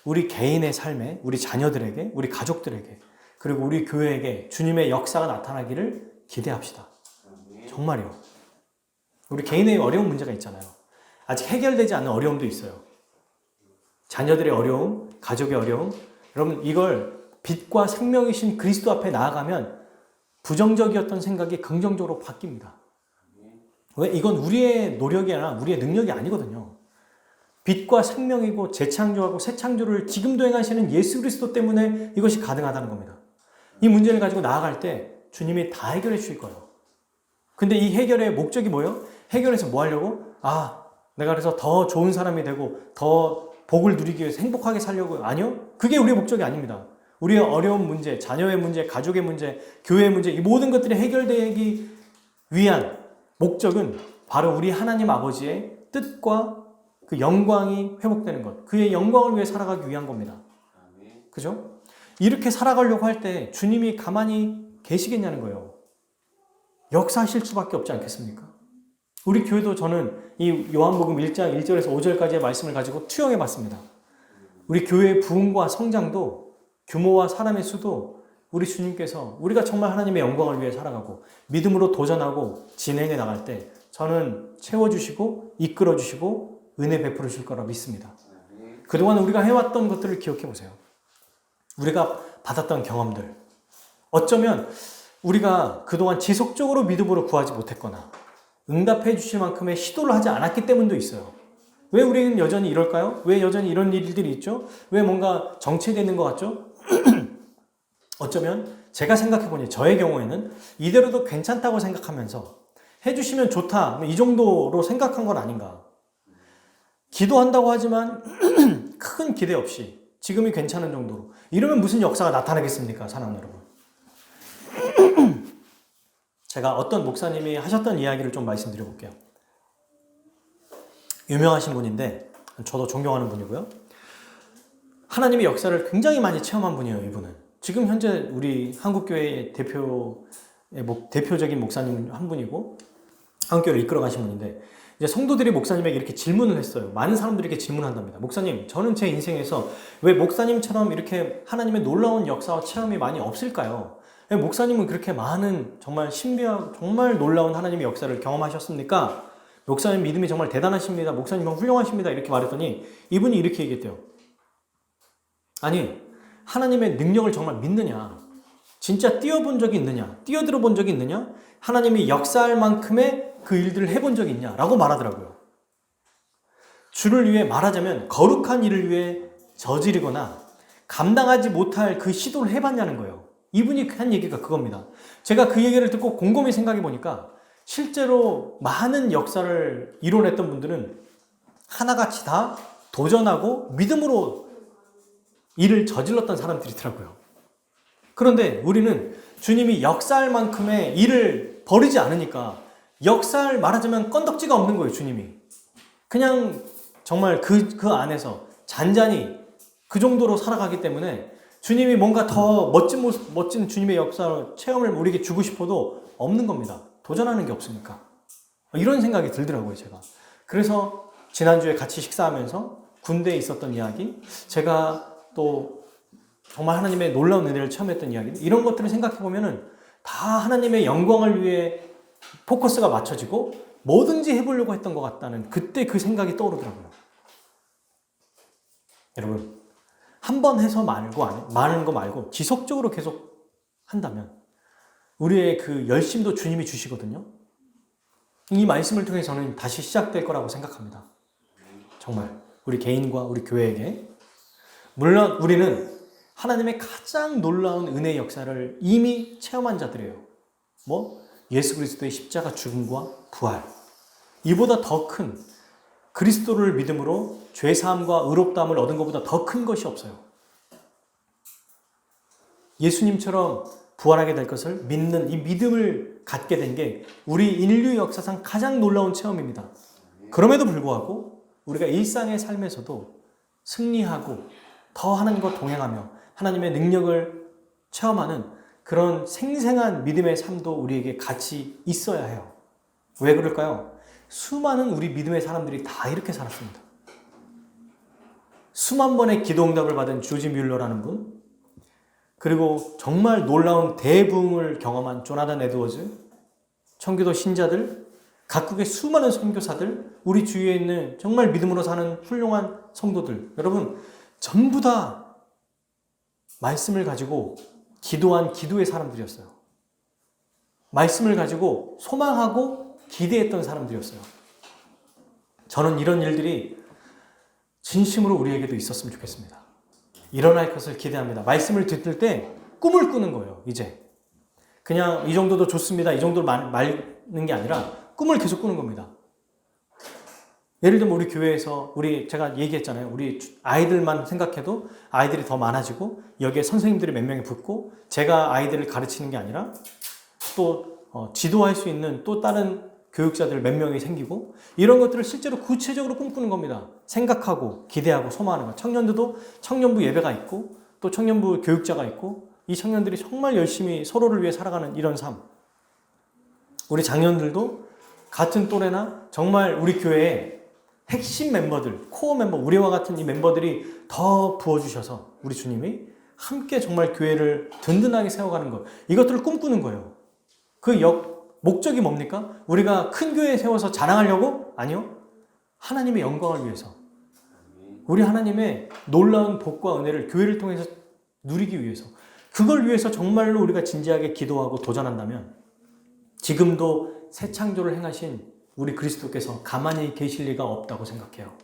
우리 개인의 삶에, 우리 자녀들에게, 우리 가족들에게 그리고 우리 교회에게 주님의 역사가 나타나기를 기대합시다. 정말요. 우리 개인의 어려운 문제가 있잖아요. 아직 해결되지 않은 어려움도 있어요. 자녀들의 어려움, 가족의 어려움. 여러분, 이걸 빛과 생명이신 그리스도 앞에 나아가면 부정적이었던 생각이 긍정적으로 바뀝니다. 왜? 이건 우리의 노력이 아니라 우리의 능력이 아니거든요. 빛과 생명이고 재창조하고 새 창조를 지금도 행하시는 예수 그리스도 때문에 이것이 가능하다는 겁니다. 이 문제를 가지고 나아갈 때 주님이 다 해결해 주실 거예요. 근데 이 해결의 목적이 뭐예요? 해결해서 뭐 하려고? 내가 그래서 더 좋은 사람이 되고 더 복을 누리기 위해서 행복하게 살려고. 아니요. 그게 우리의 목적이 아닙니다. 우리의 어려운 문제, 자녀의 문제, 가족의 문제, 교회의 문제, 이 모든 것들이 해결되기 위한 목적은 바로 우리 하나님 아버지의 뜻과 그 영광이 회복되는 것, 그의 영광을 위해 살아가기 위한 겁니다. 그죠? 이렇게 살아가려고 할 때 주님이 가만히 계시겠냐는 거예요. 역사하실 수밖에 없지 않겠습니까? 우리 교회도 저는 이 요한복음 1장 1절에서 5절까지의 말씀을 가지고 투영해 봤습니다. 우리 교회의 부흥과 성장도 규모와 사람의 수도 우리 주님께서 우리가 정말 하나님의 영광을 위해 살아가고 믿음으로 도전하고 진행해 나갈 때 저는 채워주시고 이끌어주시고 은혜 베풀어 줄 거라 믿습니다. 그동안 우리가 해왔던 것들을 기억해 보세요. 우리가 받았던 경험들, 어쩌면 우리가 그동안 지속적으로 믿음으로 구하지 못했거나 응답해 주실 만큼의 시도를 하지 않았기 때문도 있어요. 왜 우리는 여전히 이럴까요? 왜 여전히 이런 일들이 있죠? 왜 뭔가 정체되는 것 같죠? 어쩌면 제가 생각해보니 저의 경우에는 이대로도 괜찮다고 생각하면서 해주시면 좋다, 이 정도로 생각한 건 아닌가. 기도한다고 하지만 큰 기대 없이 지금이 괜찮은 정도로 이러면 무슨 역사가 나타나겠습니까? 사랑하는 여러분. 제가 어떤 목사님이 하셨던 이야기를 좀 말씀드려 볼게요. 유명하신 분인데 저도 존경하는 분이고요. 하나님의 역사를 굉장히 많이 체험한 분이에요. 이분은 지금 현재 우리 한국교회의 대표적인 목사님 한 분이고 한국교회를 이끌어 가신 분인데, 이제 성도들이 목사님에게 이렇게 질문을 했어요. 많은 사람들이 이렇게 질문한답니다. 목사님, 저는 제 인생에서 왜 목사님처럼 이렇게 하나님의 놀라운 역사와 체험이 많이 없을까요? 왜 목사님은 그렇게 많은 정말 신비하고 정말 놀라운 하나님의 역사를 경험하셨습니까? 목사님 믿음이 정말 대단하십니다. 목사님은 훌륭하십니다. 이렇게 말했더니 이분이 이렇게 얘기했대요. 아니, 하나님의 능력을 정말 믿느냐? 진짜 뛰어본 적이 있느냐? 뛰어들어 본 적이 있느냐? 하나님이 역사할 만큼의 그 일들을 해본 적이 있냐? 라고 말하더라고요. 주를 위해 말하자면 거룩한 일을 위해 저지르거나 감당하지 못할 그 시도를 해봤냐는 거예요. 이분이 한 얘기가 그겁니다. 제가 그 얘기를 듣고 곰곰이 생각해 보니까 실제로 많은 역사를 이뤄냈던 분들은 하나같이 다 도전하고 믿음으로 일을 저질렀던 사람들이더라고요. 그런데 우리는 주님이 역사할 만큼의 일을 벌이지 않으니까 역사를 말하자면 건덕지가 없는 거예요. 주님이 그냥 정말 그 안에서 잔잔히 그 정도로 살아가기 때문에 주님이 뭔가 더 멋진 모습, 멋진 주님의 역사 체험을 우리에게 주고 싶어도 없는 겁니다. 도전하는 게 없으니까. 이런 생각이 들더라고요, 제가. 그래서 지난주에 같이 식사하면서 군대에 있었던 이야기, 제가 또 정말 하나님의 놀라운 은혜를 체험했던 이야기, 이런 것들을 생각해 보면은 다 하나님의 영광을 위해 포커스가 맞춰지고 뭐든지 해보려고 했던 것 같다는 그때 그 생각이 떠오르더라고요. 여러분, 한 번 해서 많은 거 말고 지속적으로 계속 한다면 우리의 그 열심도 주님이 주시거든요. 이 말씀을 통해 저는 다시 시작될 거라고 생각합니다. 정말 우리 개인과 우리 교회에게. 물론 우리는 하나님의 가장 놀라운 은혜의 역사를 이미 체험한 자들이에요. 예수 그리스도의 십자가 죽음과 부활. 이보다 더 큰 그리스도를 믿음으로 죄사함과 의롭다함을 얻은 것보다 더 큰 것이 없어요. 예수님처럼 부활하게 될 것을 믿는 이 믿음을 갖게 된 게 우리 인류 역사상 가장 놀라운 체험입니다. 그럼에도 불구하고 우리가 일상의 삶에서도 승리하고 더 하나님과 동행하며 하나님의 능력을 체험하는 그런 생생한 믿음의 삶도 우리에게 같이 있어야 해요. 왜 그럴까요? 수많은 우리 믿음의 사람들이 다 이렇게 살았습니다. 수만 번의 기도 응답을 받은 조지 뮬러라는 분, 그리고 정말 놀라운 대부흥을 경험한 조나단 에드워즈, 청교도 신자들, 각국의 수많은 선교사들, 우리 주위에 있는 정말 믿음으로 사는 훌륭한 성도들, 여러분 전부 다 말씀을 가지고 기도한 기도의 사람들이었어요. 말씀을 가지고 소망하고 기대했던 사람들이었어요. 저는 이런 일들이 진심으로 우리에게도 있었으면 좋겠습니다. 일어날 것을 기대합니다. 말씀을 듣을 때 꿈을 꾸는 거예요. 이제 그냥 이 정도도 좋습니다. 이 정도로 말는 게 아니라 꿈을 계속 꾸는 겁니다. 예를 들면 우리 교회에서 제가 얘기했잖아요. 우리 아이들만 생각해도 아이들이 더 많아지고 여기에 선생님들이 몇 명이 붙고 제가 아이들을 가르치는 게 아니라 또 지도할 수 있는 또 다른 교육자들 몇 명이 생기고 이런 것들을 실제로 구체적으로 꿈꾸는 겁니다. 생각하고 기대하고 소망하는 것. 청년들도 청년부 예배가 있고 또 청년부 교육자가 있고 이 청년들이 정말 열심히 서로를 위해 살아가는 이런 삶. 우리 장년들도 같은 또래나 정말 우리 교회에 핵심 멤버들, 코어 멤버, 우리와 같은 이 멤버들이 더 부어주셔서 우리 주님이 함께 정말 교회를 든든하게 세워가는 것. 이것들을 꿈꾸는 거예요. 목적이 뭡니까? 우리가 큰 교회 세워서 자랑하려고? 아니요. 하나님의 영광을 위해서. 우리 하나님의 놀라운 복과 은혜를 교회를 통해서 누리기 위해서. 그걸 위해서 정말로 우리가 진지하게 기도하고 도전한다면 지금도 새 창조를 행하신 우리 그리스도께서 가만히 계실 리가 없다고 생각해요.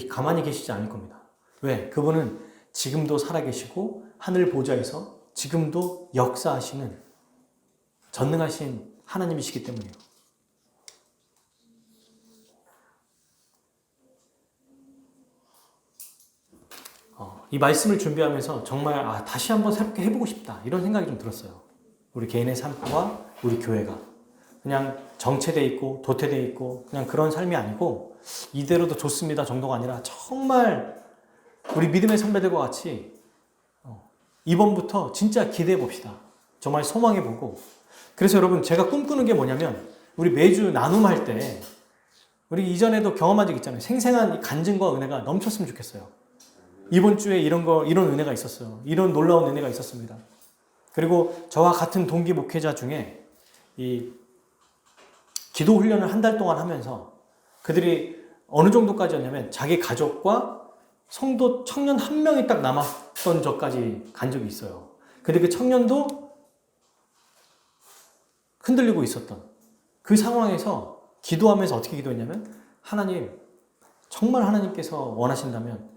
가만히 계시지 않을 겁니다. 왜? 그분은 지금도 살아계시고 하늘 보좌에서 지금도 역사하시는 전능하신 하나님이시기 때문이에요. 이 말씀을 준비하면서 정말 다시 한번 새롭게 해보고 싶다 이런 생각이 좀 들었어요. 우리 개인의 삶과 우리 교회가 그냥 정체되어 있고 도태되어 있고 그냥 그런 삶이 아니고 이대로도 좋습니다 정도가 아니라 정말 우리 믿음의 선배들과 같이 이번부터 진짜 기대해 봅시다. 정말 소망해 보고. 그래서 여러분 제가 꿈꾸는 게 뭐냐면 우리 매주 나눔할 때 우리 이전에도 경험한 적 있잖아요. 생생한 간증과 은혜가 넘쳤으면 좋겠어요. 이번 주에 이런 은혜가 있었어요. 이런 놀라운 은혜가 있었습니다. 그리고 저와 같은 동기 목회자 중에 이 기도 훈련을 한 달 동안 하면서 그들이 어느 정도까지였냐면 자기 가족과 성도 청년 한 명이 딱 남았던 적까지 간 적이 있어요. 근데 그 청년도 흔들리고 있었던 그 상황에서 기도하면서 어떻게 기도했냐면 하나님, 정말 하나님께서 원하신다면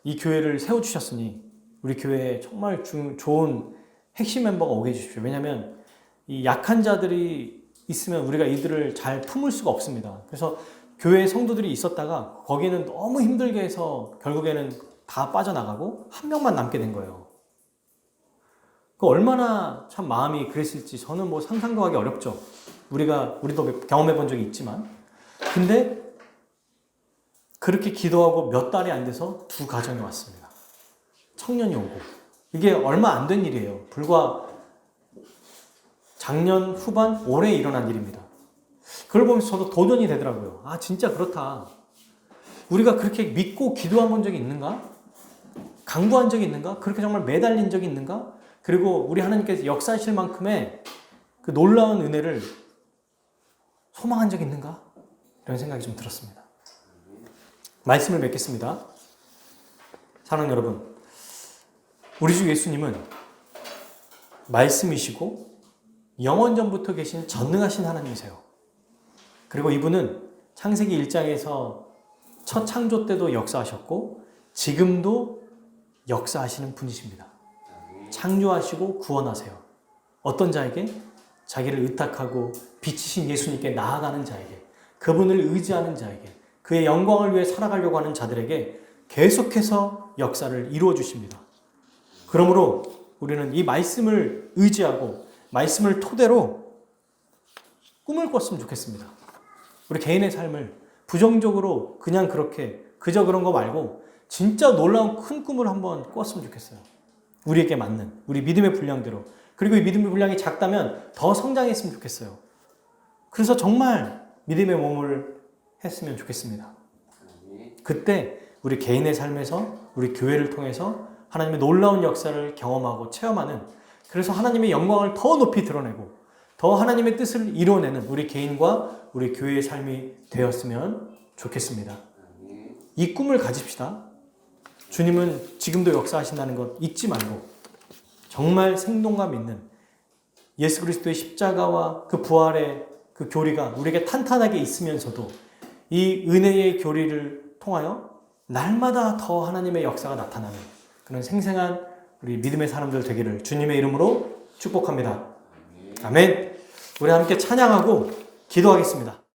이 교회를 세워주셨으니 우리 교회에 정말 좋은 핵심 멤버가 오게 해주십시오. 왜냐하면 이 약한 자들이 있으면 우리가 이들을 잘 품을 수가 없습니다. 그래서 교회 성도들이 있었다가 거기는 너무 힘들게 해서 결국에는 다 빠져나가고 한 명만 남게 된 거예요. 얼마나 참 마음이 그랬을지 저는 뭐 상상도 하기 어렵죠. 우리도 경험해 본 적이 있지만. 근데 그렇게 기도하고 몇 달이 안 돼서 두 가정이 왔습니다. 청년이 오고. 이게 얼마 안 된 일이에요. 불과 작년 후반 올해 일어난 일입니다. 그걸 보면서 저도 도전이 되더라고요. 진짜 그렇다. 우리가 그렇게 믿고 기도한 본 적이 있는가? 강구한 적이 있는가? 그렇게 정말 매달린 적이 있는가? 그리고 우리 하나님께서 역사하실 만큼의 그 놀라운 은혜를 소망한 적이 있는가? 이런 생각이 좀 들었습니다. 말씀을 맺겠습니다. 사랑하는 여러분, 우리 주 예수님은 말씀이시고 영원전부터 계신 전능하신 하나님이세요. 그리고 이분은 창세기 1장에서 첫 창조 때도 역사하셨고 지금도 역사하시는 분이십니다. 창조하시고 구원하세요. 어떤 자에게? 자기를 의탁하고 빛이신 예수님께 나아가는 자에게, 그분을 의지하는 자에게, 그의 영광을 위해 살아가려고 하는 자들에게 계속해서 역사를 이루어 주십니다. 그러므로 우리는 이 말씀을 의지하고 말씀을 토대로 꿈을 꿨으면 좋겠습니다. 우리 개인의 삶을 부정적으로 그냥 그렇게 그저 그런 거 말고 진짜 놀라운 큰 꿈을 한번 꿨으면 좋겠어요. 우리에게 맞는 우리 믿음의 분량대로. 그리고 이 믿음의 분량이 작다면 더 성장했으면 좋겠어요. 그래서 정말 믿음의 몸을 했으면 좋겠습니다. 그때 우리 개인의 삶에서 우리 교회를 통해서 하나님의 놀라운 역사를 경험하고 체험하는, 그래서 하나님의 영광을 더 높이 드러내고 더 하나님의 뜻을 이루어내는 우리 개인과 우리 교회의 삶이 되었으면 좋겠습니다. 이 꿈을 가집시다. 주님은 지금도 역사하신다는 것 잊지 말고 정말 생동감 있는 예수 그리스도의 십자가와 그 부활의 그 교리가 우리에게 탄탄하게 있으면서도 이 은혜의 교리를 통하여 날마다 더 하나님의 역사가 나타나는 그런 생생한 우리 믿음의 사람들 되기를 주님의 이름으로 축복합니다. 아멘. 우리 함께 찬양하고 기도하겠습니다.